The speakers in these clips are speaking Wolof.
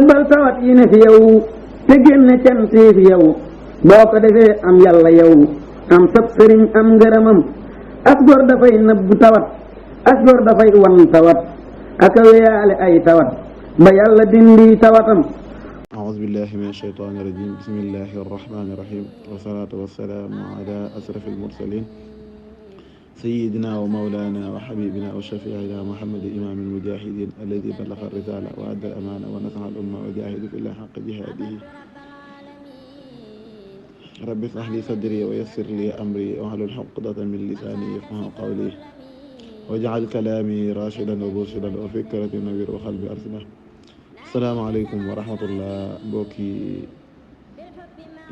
nëbbal tawat yi ne fi yow te génne cant yi fi yow boo ko defee am yàlla yow am sab sëriñ am ngërëmam as gor dafay nëbbu tawat as gor dafay wan tawat aka weyaale ay tawat ba yàlla dindi tawatam. أعوذ بالله من الشيطان الرجيم بسم الله الرحمن الرحيم والصلاة والسلام على أشرف المرسلين سيدنا ومولانا وحبيبنا وشفيعنا محمد إمام المجاهدين الذي بلغ الرسالة وأدى الأمانة ونصح الأمة وجاهد في الله حق جهاده رب اشرح لي صدري ويسر لي أمري واحلل عقدة من لساني يفقهوا قولي واجعل كلامي راشدا ومرشدا وفكرتي نوير وقلبي أرشدا. asalaamaaleykum wa rahmatullah mbokki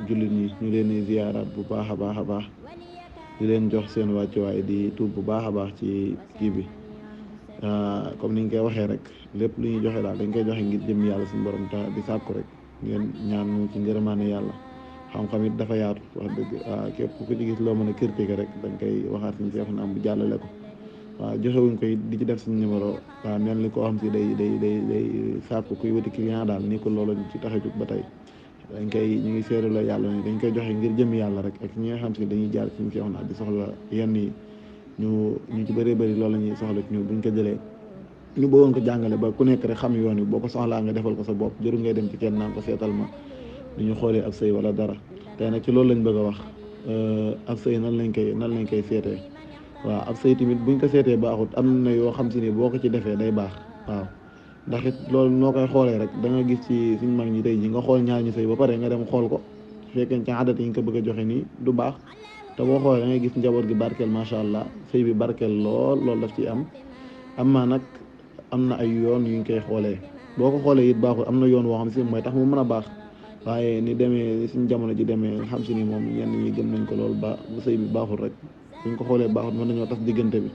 jullit ñi ñu leen di ziyaaraat bu baax a baax a baax di leen jox seen wàccuwaay di tuub bu baax a baax ci kii bi comme niñ koy waxee rek lépp lu ñuy joxe daal dañ koy joxe ngir jëm yàlla suñu borom ta di sàkku rek ngeen ñaan ñu ci ngërëmaane yàlla xam-xam it dafa yaatu wax dëgg képp ku ci gis loo mën a critiquer rek dañ koy waxaat suñu seexu na am bu jàllale ko waaw joxewuñ koy di ci def suñu numéro waaw mel ni koo xam si day sàkku kuy wuti client daal ni ko loolu ci tax a jóg ba tey dañ koy ñu ngi seeru la yàlla ni dañ koy joxe ngir jëmmi yàlla rek ak ñi nga xam si dañuy jaar ci ñu fi wax di soxla yenn yi ñu ci bëree bëri loolu la ñuy soxla ci ñu buñ ko jëlee ñu bëggoon ko jàngale ba ku nekk rek xam yoon wi boo ko soxlaa nga defal ko sa bopp jëru ngay dem ci kenn naan ko seetal ma ni ñu xoolee ab sëy wala dara tey nag ci loolu lañ bëgg a wax ab sëy nan lañ koy seetee waaw ab sëy tamit buñ ko seetee baaxut am na yoo xam si ni boo ko ci defee day baax waaw ndax it loolu noo koy xoolee rek da nga gis ci suñ mag ñi tey ji nga xool ñaar ñu sëy ba pare nga dem xool ko fekkee ci adat yi nga ko bëgg a joxe nii du baax te boo xoolee da ngay gis njaboot gi barkeel macha allah sëy bi barkeel loolu daf ci am maa nag am na ay yoon yu ñu koy xoolee boo ko xoolee it baaxul am na yoon woo xam si mooy tax mu mën a baax waaye ni demee suñ jamono ji demee xam si ni moom ñenn ñi gëm nañ ko loolu ba bu sëy bi baaxul rek buñ ko xoolee baaxut mën nañoo tas diggante bi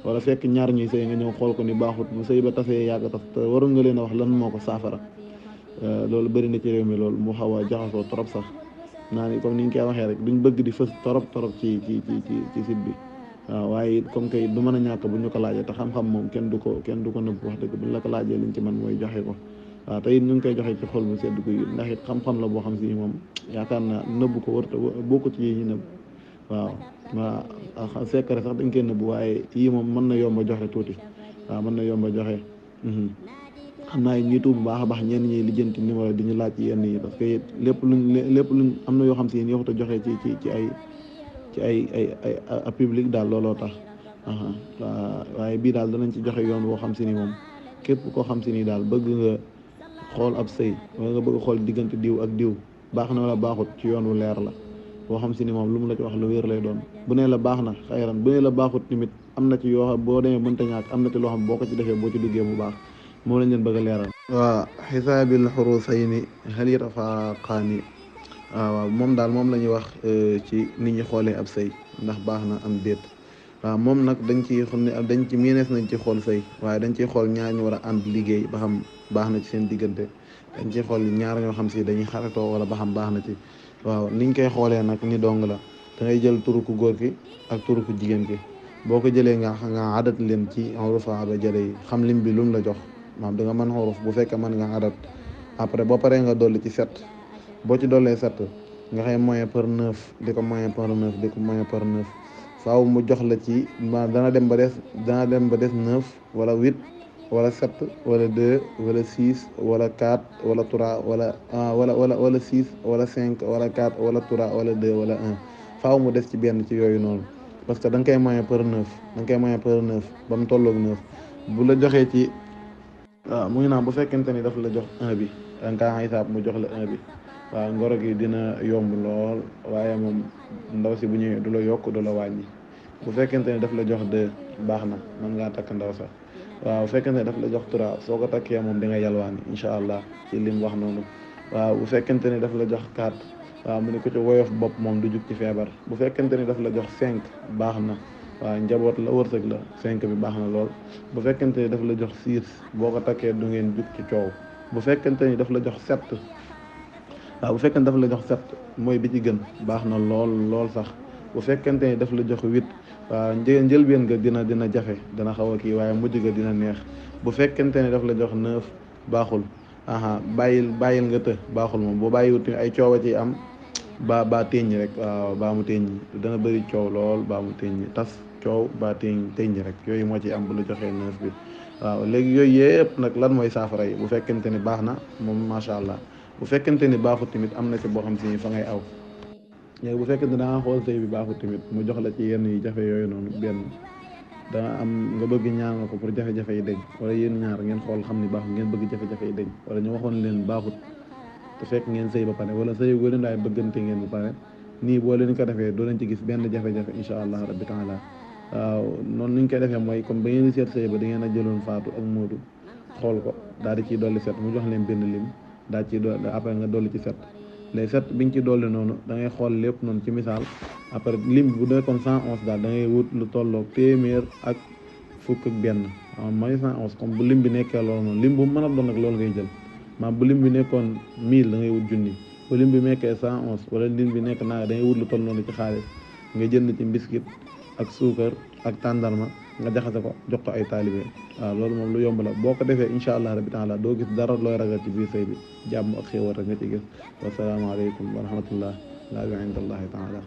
wala fekk ñaar ñuy sëy nga ñëw xool ko ni baaxut bu sëy ba tasee yàgg tas te waroon nga leen a wax lan moo ko saafara loolu bëri na ci réew mi loolu mu xaw a jaxasoo trop sax naa ni comme ni ñu koy waxee rek duñ bëgg di fës trop ci site bi waaw waaye comme que du mën a ñàkk bu ñu ko laajee te xam-xam moom kenn du ko nëbb wax dëgg buñ la ko laajee liñ ci man mooy joxe ko waaw te it ñu ngi koy joxe ci xol bu sedd guy ndax it xam-xam la boo xam si moom yaakaar naa nëbb ko warta bokku ci yi ñu nëbb waaw secret sax dañ koy nëbb waaye yii moom mën na yomba joxe tuuti waaw mën na yomba joxe xam naa ñuy tuub bu baax a baax ñenn ñi lijjanti numéro di ñu laaj ci yenn yi parce que lépp luñ am na yoo xam si yéen yoxut a joxe ci ay public daal looloo tax waaye bii daal danañ ci joxe yoon woo xam si ni moom képp koo xam si ni daal bëgg nga xool ab sëy wala nga bëgg xool diggante diw ak diw baax na wala baaxut ci yoon wu leer la boo xam si ni moom lu mu la ci wax lu wér lay doon bu nee la baax na xayran bu nee la baaxut tamit am na ci yoo xam boo demee mënta ñàkk am na ci loo xam boo ko ci defee boo ci duggee bu baax moom lañ leen bëgg a leeral. waaw xisaabil xurusayni hal yatafaaqaani waaw moom daal moom la ñuy wax ci nit ñi xoolee ab sëy ndax baax na am déet waaw moom nag dañ ci miinees nañ ci xool sëy waaye dañ ciy xool ñaar ñu war a ànd liggéey ba xam baax na ci seen diggante dañ ciy xool ñaar ñoo xam si dañuy xaritoo wala ba xam baax na ci. waaw niñ koy xoolee nag ni dong la da ngay jël turu ku góor ki ak turu ku jigéen ki boo ko jëlee nga adat leen ci xurufa ba jële yi xam lim bi lum la jox maanaam da nga mën xuruf bu fekkee mën nga adat après boo paree nga dolli ci 7 boo ci dollee 7 nga xëy moyen par 9 di ko moyen par 9 di ko moyen par 9 faaw mu jox la ci dana dem ba des 9 wala 8 wala 7 wala 2 wala 6 wala 4 wala 3 wala 6 wala 5 wala 4 wala 3 wala 2 wala 1 faaw mu des ci benn ci yooyu noonu parce que da nga koy moyen par 9 ba mu tolloog 9 bu la joxee ci waaw mu ngi naan bu fekkente ni daf la jox 1 bi da nga kaa xisaab mu jox la 1 bi waaw ngoro gi dina yomb lool waaye moom ndaw si bu ñëwee du la yokk du la wàññi bu fekkente ni daf la jox 2 baax na mën ngaa takk ndaw sax waaw bu fekkente ne daf la jox 3 soo ko takkee moom di nga yalwaani incha allah ci lim wax noonu waaw bu fekkente ni daf la jox 4 waaw mu ne ko ci woyof bopp moom du jug ci feebar bu fekkente ni daf la jox 5 baax na waaw njaboot la wërsëg la 5 bi baax na lool bu fekkente ni daf la jox 6 boo ko takkee du ngeen jug ci coow bu fekkente ni daf la jox 7 waaw bu fekkente ni daf la jox 7 mooy bi ci gën baax na lool sax bu fekkente ni daf la jox 8 waaw njëlbeen nga dina jafe dina xaw a kii waaye mujj ga dina neex bu fekkente ne daf la jox 9 baaxul bàyyil nga të baaxul moom boo bàyyiwut ay coow a ci am ba teññ rek waaw baa mu teññ dana bëri coow lool baa mu teññ tas coow ba teññ rek yooyu moo ci am bu la joxee neuf bi waaw léegi yooyu yëpp nag lan mooy saafara yi bu fekkente ni baax na moom macha allah bu fekkente ni baaxut tamit am na ci boo xam si fa ngay aw léegi bu fekkente da nga xool sëy bi baaxut tamit mu jox la ci yenn yi jafe yooyu noonu benn da nga am nga bëgg ñaan nga ko pour jafe-jafe yi deñ wala yéen ñaar ngeen xool xam ni baaxut ngeen bëgg jafe-jafe yi deñ wala ñu waxoon leen baaxut te fekk ngeen sëy ba pare wala sëy goo leen daay bëggante ngeen ba pare nii boo leen ko defee doo leen ci gis benn jafe-jafe insha allah rabbi taala waaw noonu nuñ koy defee mooy comme ba ngeen di seet sëy ba da ngeen a jëloon Faatu ak Moodu xool ko daal di ciy dolli set mu jox leen benn lim daal ciy dolli après nga dolli ci set les set biñ ci dolli noonu da ngay xool lépp noonu ci misaal après lim bu nekkoon 111 daal da ngay wut lu tolloog téeméer ak fukk ak benn mooy 111 comme bu lim bi nekkee loolu noonu lim bu mën a doon nag loolu ngay jël bu lim bi nekkoon 1000 da ngay wut junni bu lim bi nekkee 111 wala lim bi nekk naa da ngay wut lu toll noonu ci xaalis nga jënd ci mbiskit ak suukar ak tàndarma nga jaxase ko jox ko ay taalibe waaw loolu moom lu yomb la boo ko defee incha allah rabbi taala doo gis dara looy ragal ci biir sëy bi jàmm ak xéewal rek nga ci gis wasalaamaaleykum wa rahmatullah laa bi indallahi taala